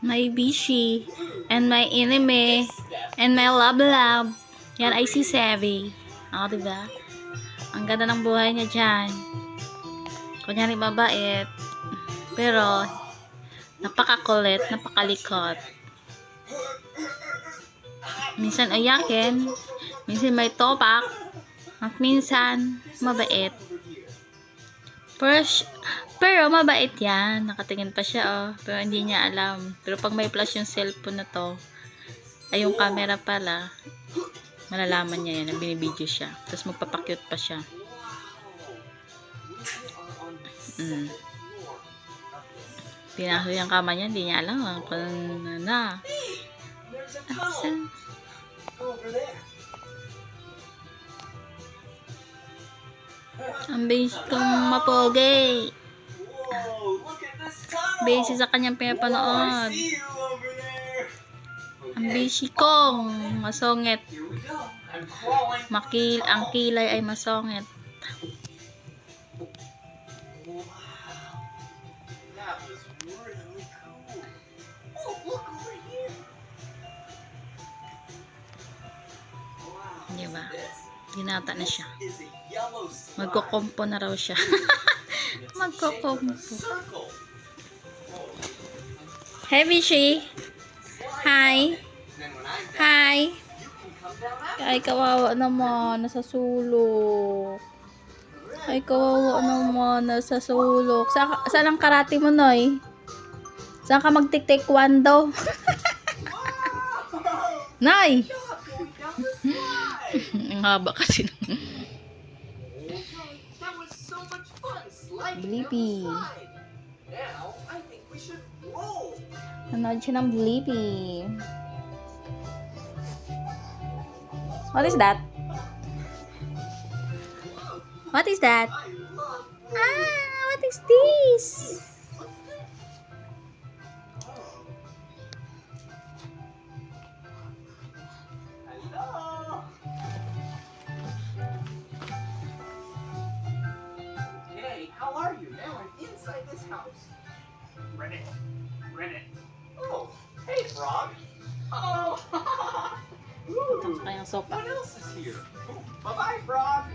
my bishi, and my enemy, and my love. Yan ay si Sevi. O, diba? Ang ganda ng buhay niya dyan. Kunyari mabait. Pero, napakakulit, napakalikot. Minsan ayakin, minsan may topak, at minsan mabait. Pero mabait yan. Nakatingin pa siya, oh. Pero hindi niya alam. Pero pag may flash yung cellphone na to, ay yung camera pala, malalaman niya yan. Binibideo siya. Tapos magpapakyut pa siya. Pinaso yung kama niya. Hindi niya alam kung na. Ang basic kong mapogi. Basic sa kanyang pinapanood. Ang basic kong masongit. Ang kilay ay masongit. Diba? Ginata na siya. Magkukumpo na raw siya. Magkukumpo. Hey, Bishi. Hi. Hi. Ay, kawawa naman. Nasa sulok. Ay, kawawa naman. Nasa sulok. Saan ang karate mo, Noy? Saan ka magtik-taekwondo? Noy! Ang haba kasi. Blippi. Nanood siya ng Blippi. What is that? What is that? What is this? How are you? Now I'm inside this house. Reddit. Oh, hey, Frog. Oh, Ito kayang sopa. what else is here? Bye-bye, Frog.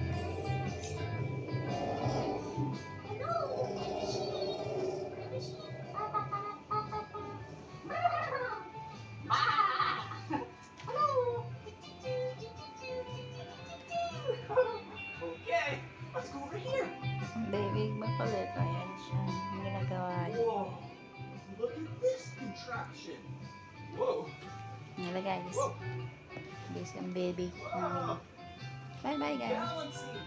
Okay, let's go over here. Baby, makulit. Ayan siya. Ang ginagawa niya. Whoa, look at this contraption. Whoa. Nila guys. This ang baby namin. Bye bye guys. Balancing.